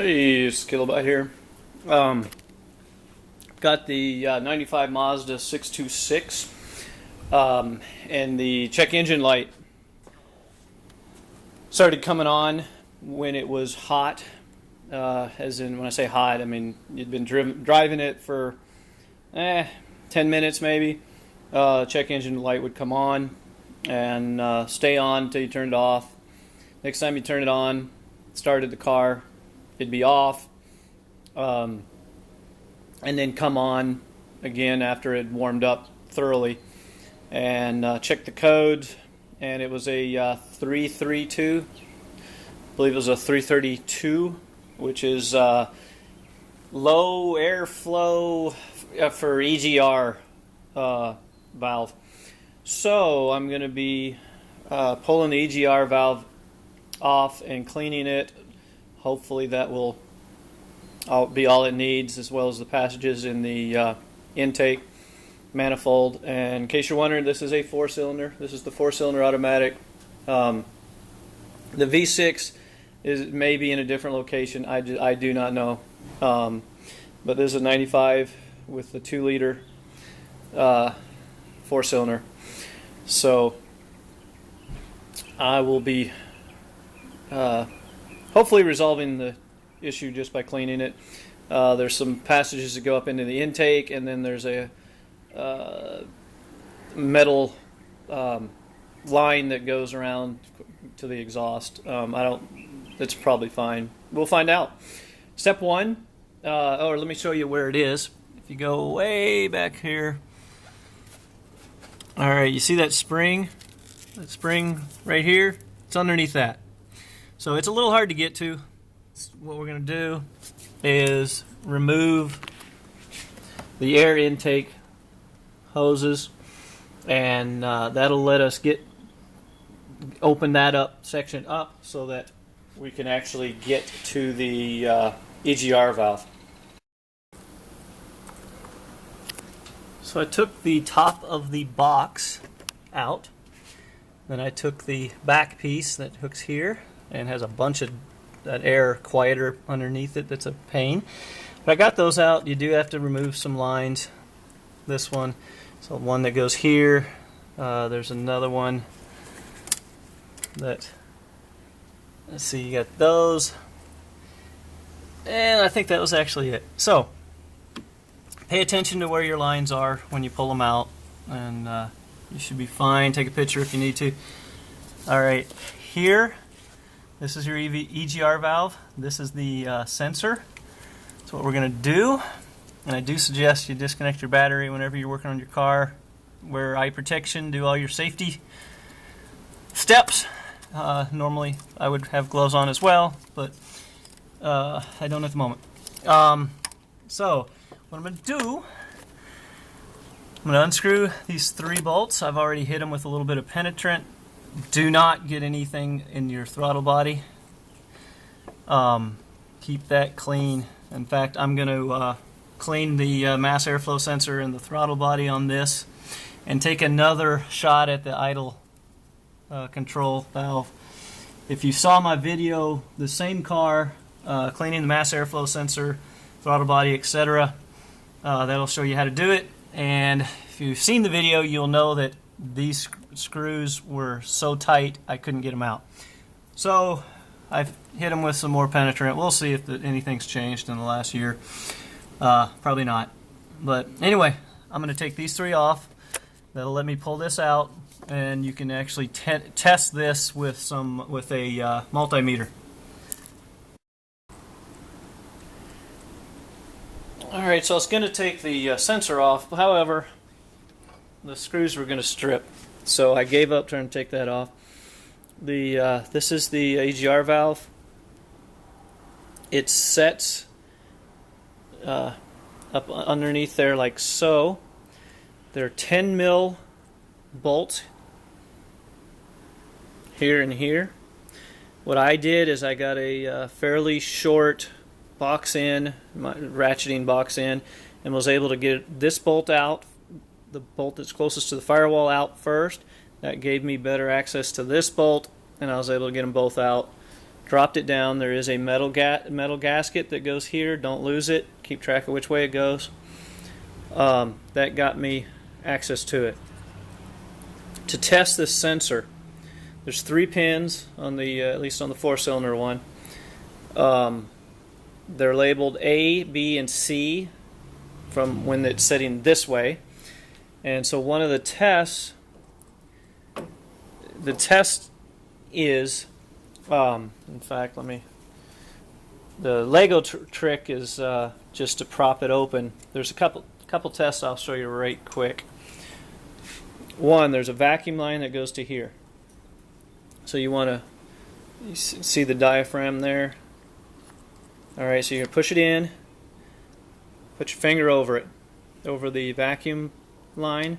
Hey, Skillabot here. Got the 95 Mazda 626, and the check engine light started coming on when it was hot. As in, when I say hot, I mean you'd been driving it for 10 minutes maybe. Check engine light would come on and stay on until you turned it off. Next time you turn it on, started the car, it'd be off, and then come on again after it warmed up thoroughly, and check the code, and it was a 332. I believe it was a 332, which is low airflow for EGR valve. So I'm going to be pulling the EGR valve off and cleaning it. Hopefully that will be all it needs, as well as the passages in the intake manifold. And in case you're wondering, this is a 4-cylinder. This is the 4-cylinder automatic. The V6 is maybe in a different location. I do not know. But this is a 95 with the 2-liter 4-cylinder. So I will be hopefully resolving the issue just by cleaning it. There's some passages that go up into the intake, and then there's a metal line that goes around to the exhaust. It's probably fine. We'll find out. Step one, or let me show you where it is. If you go way back here, all right, you see that spring? That spring right here? It's underneath that. So it's a little hard to get to. What we're going to do is remove the air intake hoses, and that'll let us open that section up so that we can actually get to the EGR valve. So I took the top of the box out. Then I took the back piece that hooks here and has a bunch of that air quieter underneath it that's a pain. But I got those out. You do have to remove some lines. This one, so one that goes here. There's another one that, let's see, you got those. And I think that was actually it. So pay attention to where your lines are when you pull them out, and you should be fine. Take a picture if you need to. All right, here, this is your EGR valve. This is the sensor. That's what we're going to do. And I do suggest you disconnect your battery whenever you're working on your car. Wear eye protection, do all your safety steps. Normally I would have gloves on as well, but I don't at the moment. So what I'm going to do, I'm going to unscrew these 3 bolts. I've already hit them with a little bit of penetrant. Do not get anything in your throttle body. Keep that clean. In fact, I'm going to clean the mass airflow sensor and the throttle body on this, and take another shot at the idle control valve. If you saw my video, the same car, cleaning the mass airflow sensor, throttle body, etc., that'll show you how to do it. And if you've seen the video, you'll know that these screws were so tight I couldn't get them out. So I've hit them with some more penetrant. We'll see if anything's changed in the last year. Probably not. But anyway, I'm going to take these 3 off. That'll let me pull this out, and you can actually test this with a multimeter. Alright, so I was going to take the sensor off, however, the screws were going to strip, so I gave up trying to take that off. This is the EGR valve. It sets up underneath there like so. They're 10 mil bolts here and here. What I did is I got a fairly short box in, my ratcheting box in, and was able to get this bolt out, the bolt that's closest to the firewall, out first. That gave me better access to this bolt, and I was able to get them both out dropped it down. There is a metal gasket that goes here. Don't lose it. Keep track of which way it goes. That got me access to it. To test this sensor, there's 3 pins on the at least on the 4-cylinder one. They're labeled A, B, and C from when it's setting this way. And so one of the test is, in fact, the Lego trick is just to prop it open. There's a couple tests I'll show you right quick. One, there's a vacuum line that goes to here. So you want to see the diaphragm there. Alright, so you're going to push it in, put your finger over it, over the vacuum line,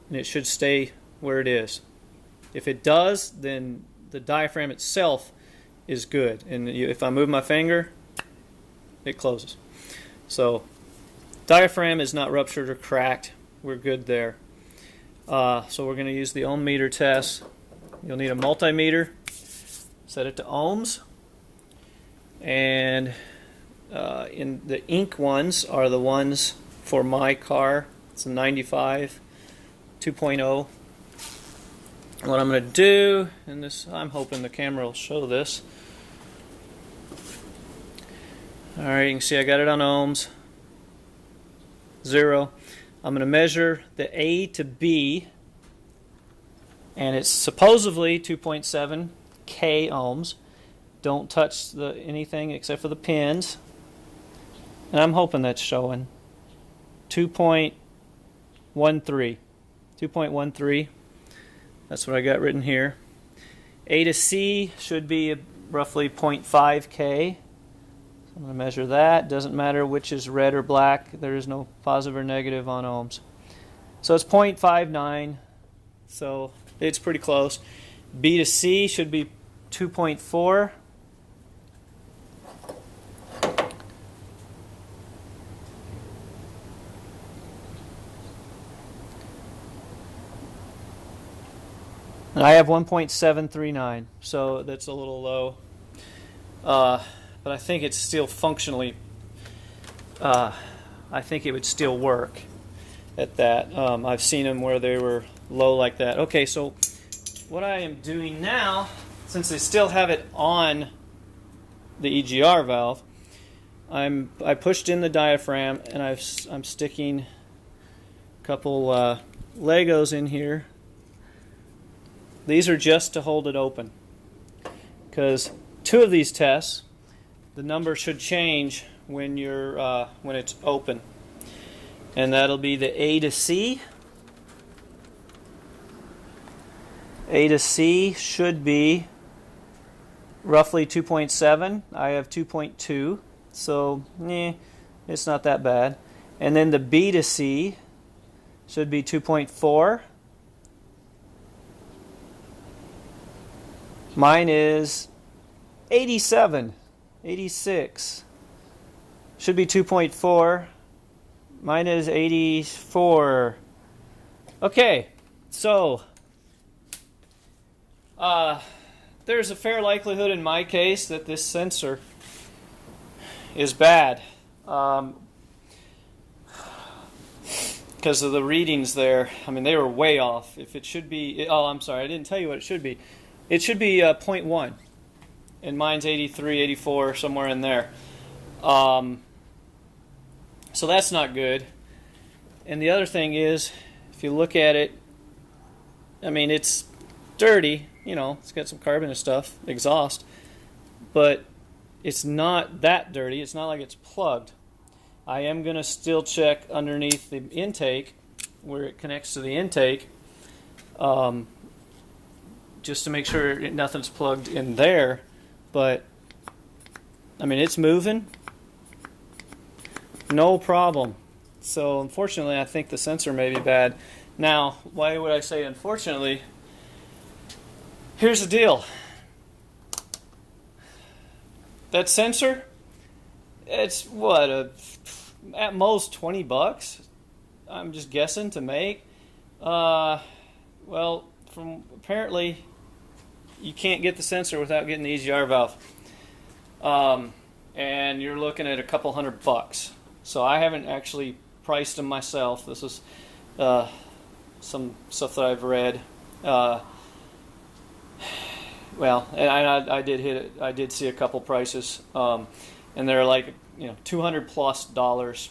and it should stay where it is. If it does, then the diaphragm itself is good, and if I move my finger, it closes. So diaphragm is not ruptured or cracked. We're good there. So we're going to use the ohm meter test. You'll need a multimeter. Set it to ohms. And in the ink ones are the ones for my car. It's a 95 2.0. What I'm going to do, and this, I'm hoping the camera will show this. Alright, you can see I got it on ohms. 0. I'm going to measure the A to B, and it's supposedly 2.7 K ohms. Don't touch anything except for the pins, and I'm hoping that's showing 2.13. 2.13. That's what I got written here. A to C should be roughly 0.5 K. I'm going to measure that. Doesn't matter which is red or black. There is no positive or negative on ohms. So it's 0.59. So it's pretty close. B to C should be 2.4. And I have 1.739, so that's a little low. But I think it's still functionally, I think it would still work at that. I've seen them where they were low like that. Okay, so what I am doing now, since I still have it on the EGR valve, I pushed in the diaphragm, and I'm sticking a couple Legos in here. These are just to hold it open, because 2 of these tests, the number should change when when it's open, and that'll be the A to C. A to C should be roughly 2.7. I have 2.2, so it's not that bad. And then the B to C should be 2.4. Mine is 87, 86. Should be 2.4. Mine is 84. Okay, so there's a fair likelihood in my case that this sensor is bad because of the readings there. I mean, they were way off. If it should be, oh, I'm sorry, I didn't tell you what it should be. It should be 0.1, and mine's 83, 84, somewhere in there. So that's not good. And the other thing is, if you look at it, I mean, it's dirty, you know, it's got some carbon and stuff, exhaust, but it's not that dirty. It's not like it's plugged. I am going to still check underneath the intake, where it connects to the intake, just to make sure nothing's plugged in there. But I mean, it's moving, no problem. So unfortunately, I think the sensor may be bad. Now, why would I say unfortunately? Here's the deal. That sensor, it's what, at most $20. I'm just guessing to make. Well, from apparently you can't get the sensor without getting the EGR valve. and you're looking at a couple $100. So I haven't actually priced them myself. This is some stuff that I've read. Well, and I did hit it. I did see a couple prices, and they're like $200+.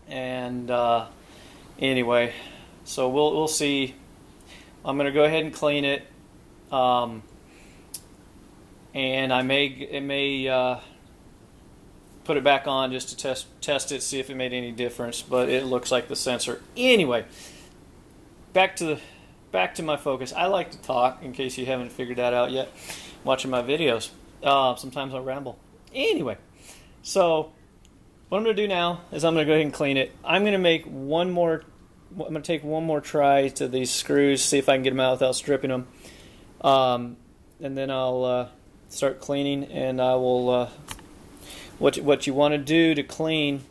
And anyway, so we'll see. I'm going to go ahead and clean it, and I may put it back on just to test it, see if it made any difference. But it looks like the sensor. Anyway, back to my focus. I like to talk, in case you haven't figured that out yet, watching my videos. Sometimes I'll ramble. Anyway, so what I'm going to do now is I'm going to go ahead and clean it. I'm going to take one more try to these screws, see if I can get them out without stripping them. And then I'll start cleaning, and I will... What you want to do to clean,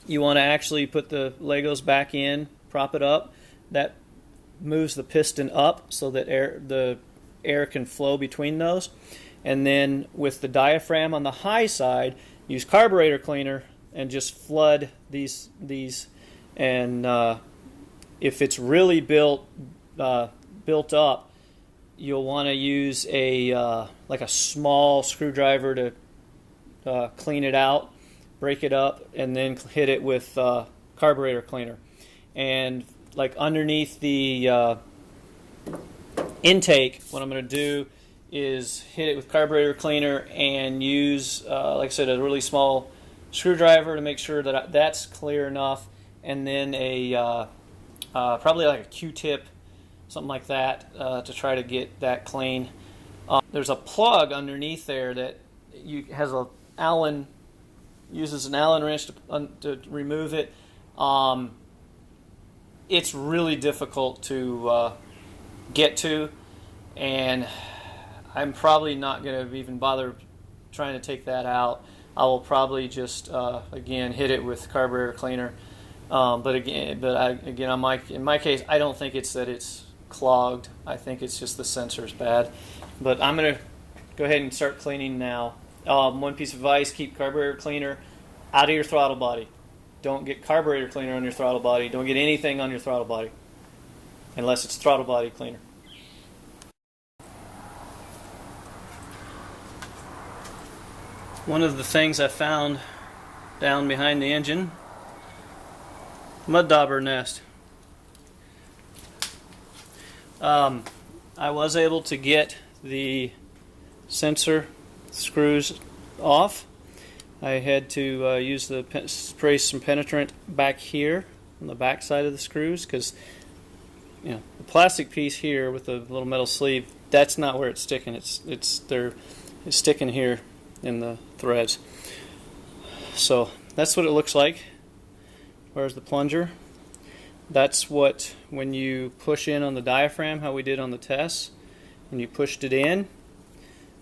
you want to actually put the Legos back in, prop it up. That moves the piston up so that the air can flow between those. And then with the diaphragm on the high side, use carburetor cleaner and just flood these. And if it's really built up, you'll want to use like a small screwdriver to clean it out, break it up, and then hit it with carburetor cleaner. And like underneath the intake, what I'm going to do is hit it with carburetor cleaner and use, like I said, a really small screwdriver to make sure that that's clear enough, and then probably like a Q-tip, something like that, to try to get that clean. There's a plug underneath there that uses an Allen wrench to remove it. It's really difficult to get to, and I'm probably not going to even bother trying to take that out. I will probably just again hit it with carburetor cleaner. In my case, I don't think it's that it's clogged. I think it's just the sensor's bad. But I'm going to go ahead and start cleaning now. One piece of advice: keep carburetor cleaner out of your throttle body. Don't get carburetor cleaner on your throttle body. Don't get anything on your throttle body unless it's throttle body cleaner. One of the things I found down behind the engine, mud dauber nest. I was able to get the sensor screws off. I had to spray some penetrant back here on the back side of the screws, because the plastic piece here with the little metal sleeve, that's not where it's sticking. It's sticking here in the threads. So that's what it looks like. Where's the plunger? That's what, when you push in on the diaphragm, how we did on the tests, when you pushed it in,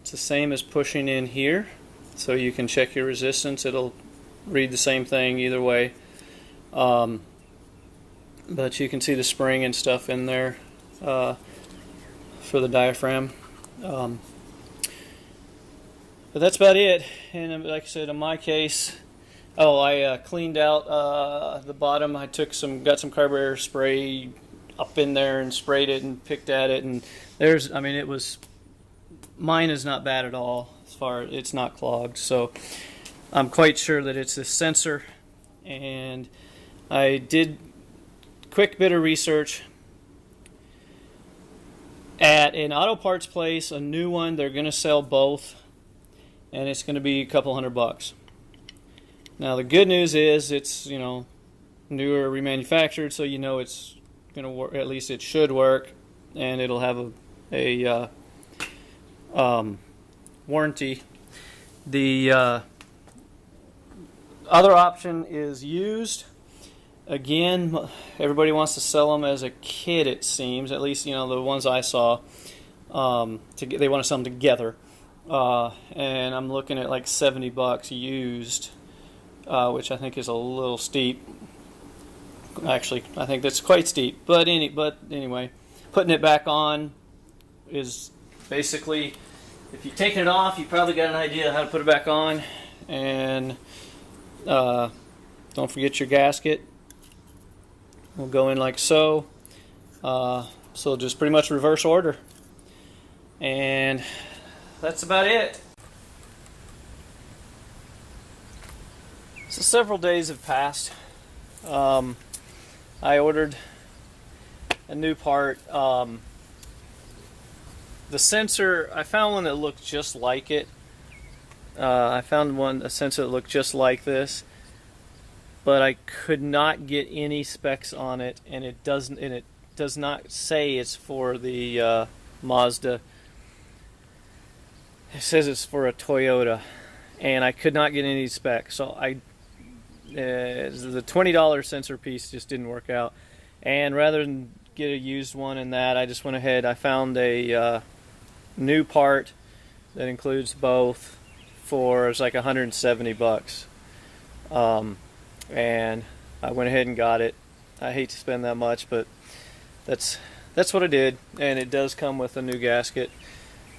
it's the same as pushing in here. So you can check your resistance. It'll read the same thing either way. But you can see the spring and stuff in there for the diaphragm. But that's about it. And like I said, in my case, I cleaned out the bottom. I got some carburetor spray up in there and sprayed it and picked at it. And mine is not bad at all. It's not clogged, so I'm quite sure that it's a sensor. And I did a quick bit of research at an auto parts place, a new one. They're going to sell both, and it's going to be a couple $100. Now the good news is it's newer, remanufactured, so it's going to work. At least it should work, and it'll have a warranty. The other option is used. Again, everybody wants to sell them as a kit, it seems. At least the ones I saw. They want to sell them together, and I'm looking at like $70 used, which I think is a little steep. Actually, I think that's quite steep. But anyway, putting it back on is basically if you've taken it off, you probably got an idea how to put it back on. And don't forget your gasket. Will go in like so. So just pretty much reverse order. And that's about it. So several days have passed. I ordered a new part. The sensor, I found one that looked just like it. I found a sensor that looked just like this, but I could not get any specs on it, and it does not say it's for the Mazda. It says it's for a Toyota, and I could not get any specs. So the $20 sensor piece just didn't work out, and rather than get a used one in that, I just went ahead. I found a new part that includes both for it's like 170 bucks, and I went ahead and got it. I hate to spend that much, but that's what I did, and it does come with a new gasket.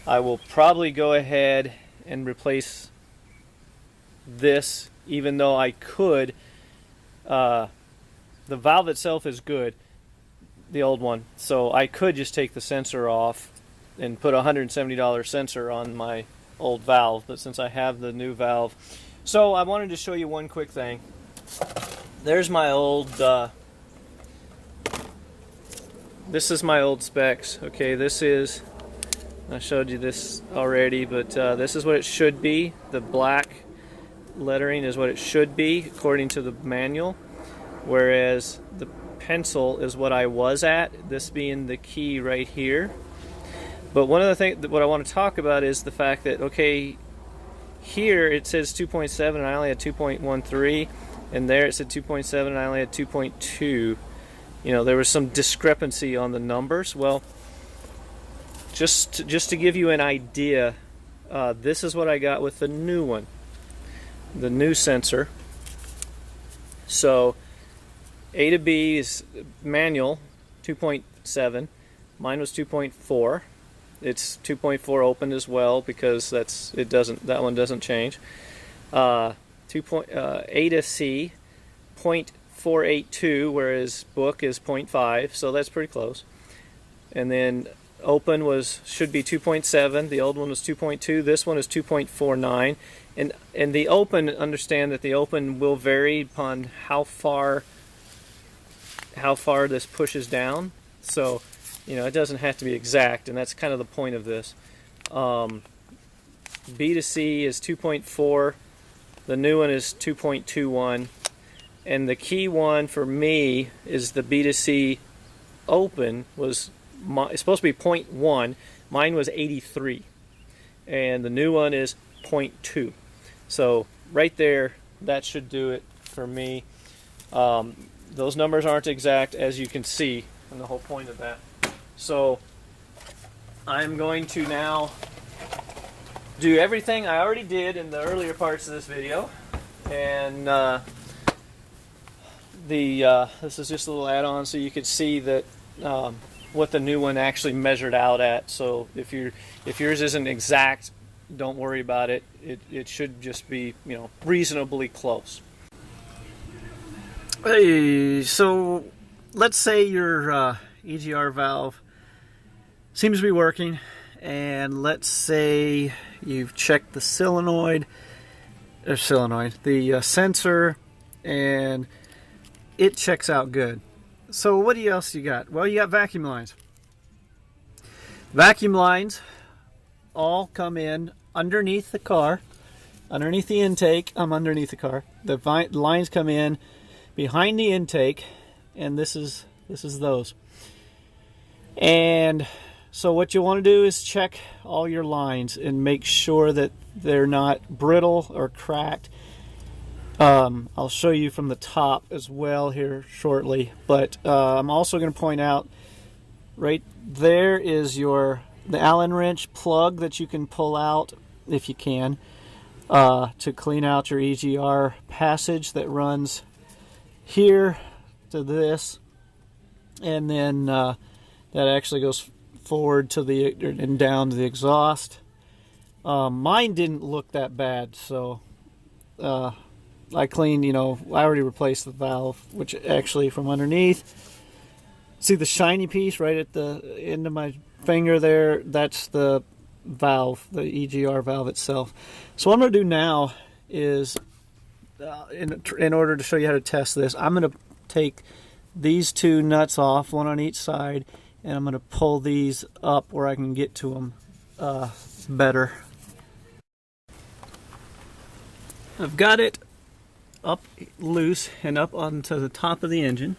I will probably go ahead and replace this, even though I could. The valve itself is good, the old one, so I could just take the sensor off and put a $170 sensor on my old valve, but since I have the new valve. So I wanted to show you one quick thing. There's my old this is my old specs. Okay, I showed you this already, but this is what it should be. The black lettering is what it should be according to the manual, whereas the pencil is what I was at, this being the key right here. But one of the things that what I want to talk about is the fact that, okay, here it says 2.7 and I only had 2.13, and there it said 2.7 and I only had 2.2. You know, there was some discrepancy on the numbers. Well, just to give you an idea, this is what I got with the new one, the new sensor. So A to B is manual 2.7. Mine was 2.4. It's 2.4 open as well because that one doesn't change. A to C 0.482, whereas book is 0.5, so that's pretty close. And then open should be 2.7. The old one was 2.2. This one is 2.49. And the open, understand that the open will vary upon how far this pushes down. So, you know, it doesn't have to be exact, and that's kind of the point of this. B to C is 2.4. The new one is 2.21. And the key one for me is the B to C open it's supposed to be 0.1. Mine was 83. And the new one is 0.2. So right there, that should do it for me. Those numbers aren't exact, as you can see, and the whole point of that. So I'm going to now do everything I already did in the earlier parts of this video, and this is just a little add-on so you could see that what the new one actually measured out at. So if yours isn't exact, don't worry about it. It should just be, you know, reasonably close. Hey, so let's say your EGR valve seems to be working, and let's say you've checked the the sensor, and it checks out good. So what else you got? Well, you got vacuum lines. Vacuum lines all come in underneath the car, underneath the intake. I'm underneath the car. The lines come in behind the intake, and this is those. And so what you want to do is check all your lines and make sure that they're not brittle or cracked. I'll show you from the top as well here shortly, but I'm also going to point out right there is the Allen wrench plug that you can pull out if you can to clean out your EGR passage that runs here to this, and then that actually goes forward to and down to the exhaust. Mine didn't look that bad, so I cleaned, I already replaced the valve, which actually from underneath, see the shiny piece right at the end of my finger there? That's the valve, the EGR valve itself. So what I'm going to do now is, in order to show you how to test this, I'm going to take these two nuts off, one on each side, and I'm going to pull these up where I can get to them better. I've got it up loose and up onto the top of the engine.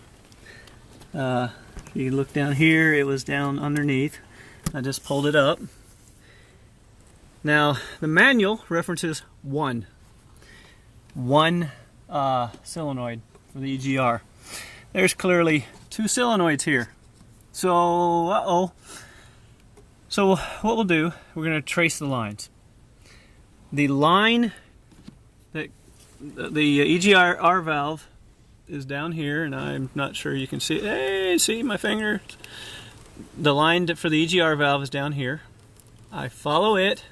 If you look down here, it was down underneath. I just pulled it up. Now the manual references one solenoid for the EGR. There's clearly two solenoids here. So So what we'll do, we're going to trace the lines. The line that the EGR valve is down here, and I'm not sure you can see it. Hey, see my finger? The line for the EGR valve is down here. I follow it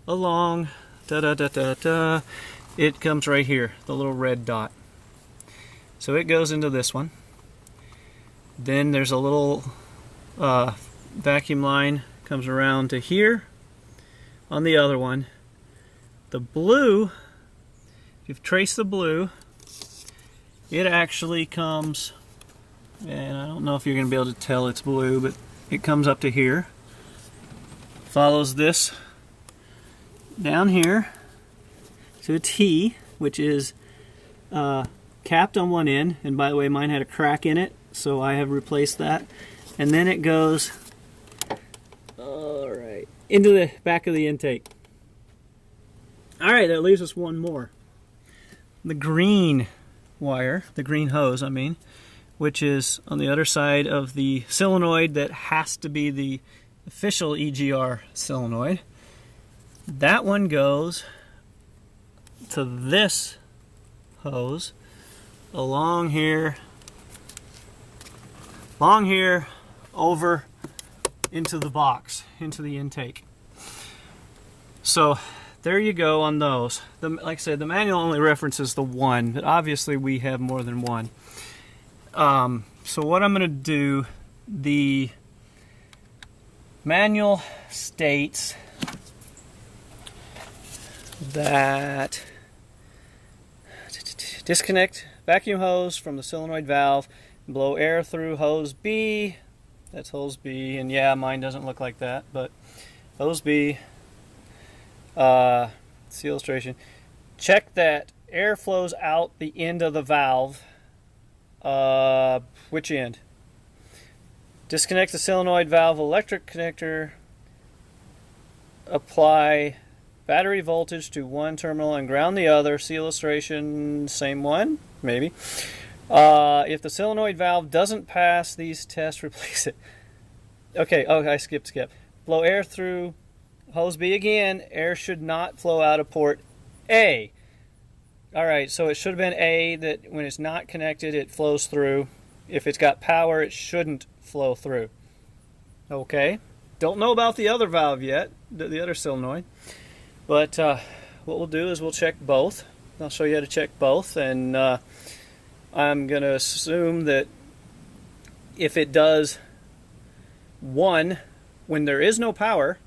along, it comes right here, the little red dot. So it goes into this one. Then there's a little vacuum line, comes around to here on the other one. The blue, if you've traced the blue, it actually comes, and I don't know if you're going to be able to tell it's blue, but it comes up to here, follows this down here to a T, which is capped on one end, and by the way, mine had a crack in it, so I have replaced that. And then it goes into the back of the intake. Alright, that leaves us one more. The green wire, the green hose, I mean, which is on the other side of the solenoid that has to be the official EGR solenoid. That one goes to this hose along here, over into the box, into the intake. So there you go on those. Like I said, the manual only references the one, but obviously we have more than one. So what I'm going to do, the manual states that disconnect vacuum hose from the solenoid valve, blow air through hose B. That's hose B, and yeah, mine doesn't look like that, but hose B. See illustration. Check that air flows out the end of the valve. Which end? Disconnect the solenoid valve electric connector. Apply battery voltage to one terminal and ground the other. See illustration, same one? Maybe. If the solenoid valve doesn't pass these tests, replace it. Okay, oh, I skipped. Blow air through hose B again. Air should not flow out of port A. Alright, so it should have been A, that when it's not connected, it flows through. If it's got power, it shouldn't flow through. Okay, don't know about the other valve yet, the other solenoid. But what we'll do is we'll check both. I'll show you how to check both, and I'm going to assume that if it does one when there is no power,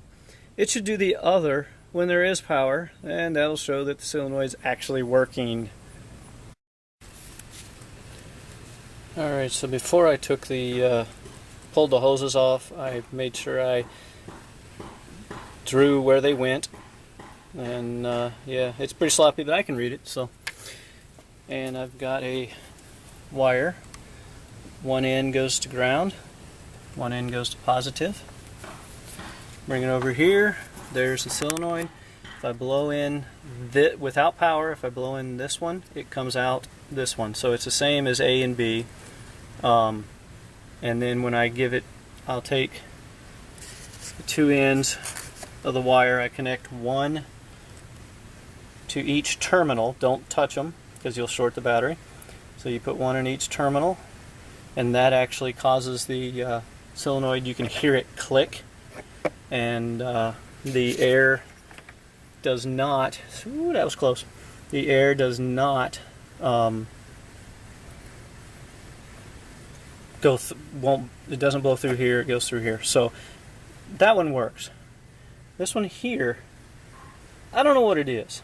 it should do the other when there is power, and that'll show that the solenoid is actually working. Alright, so before I took the pulled the hoses off, I made sure I drew where they went, and yeah, it's pretty sloppy, but I can read it. So, and I've got a wire. One end goes to ground, one end goes to positive. Bring it over here. There's the solenoid. If I blow in without power, if I blow in this one, it comes out this one. So it's the same as A and B. And then when I give it, I'll take the two ends of the wire. I connect one to each terminal. Don't touch them because you'll short the battery. So you put one in each terminal, and that actually causes the solenoid, you can hear it click, and the air does not, ooh, that was close, the air does not it doesn't blow through here, it goes through here. So that one works. This one here, I don't know what it is.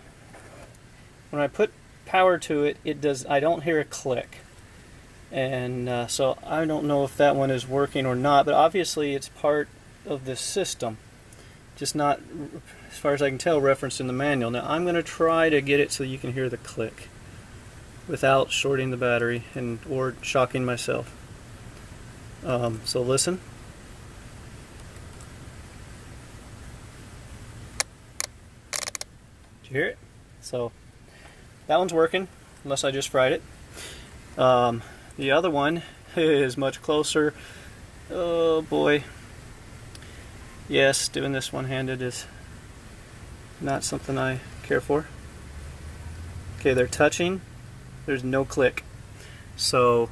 When I put power to it, I don't hear a click. And so I don't know if that one is working or not, but obviously it's part of this system. Just not, as far as I can tell, referenced in the manual. Now I'm going to try to get it so you can hear the click without shorting the battery or shocking myself. So listen. Did you hear it? So that one's working, unless I just fried it. The other one is much closer. Oh boy. Yes, doing this one-handed is not something I care for. Okay, they're touching. There's no click. So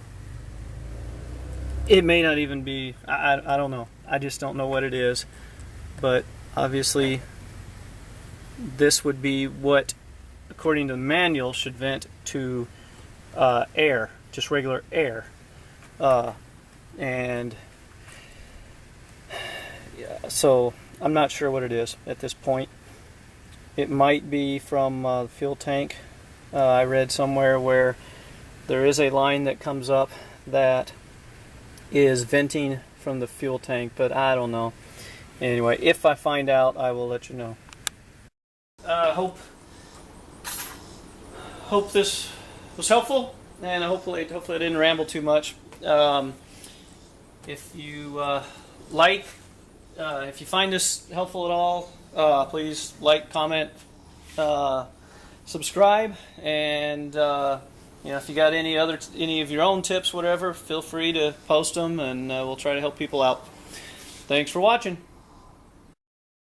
it may not even be, I don't know. I just don't know what it is. But obviously this would be what, according to the manual, should vent to air, just regular air. And yeah, so I'm not sure what it is at this point. It might be from the fuel tank. I read somewhere where there is a line that comes up that is venting from the fuel tank, but I don't know. Anyway, if I find out, I will let you know. Hope this was helpful, and hopefully I didn't ramble too much. If you if you find this helpful at all, please like, comment, subscribe, and if you got any of your own tips, whatever, feel free to post them, and we'll try to help people out. Thanks for watching.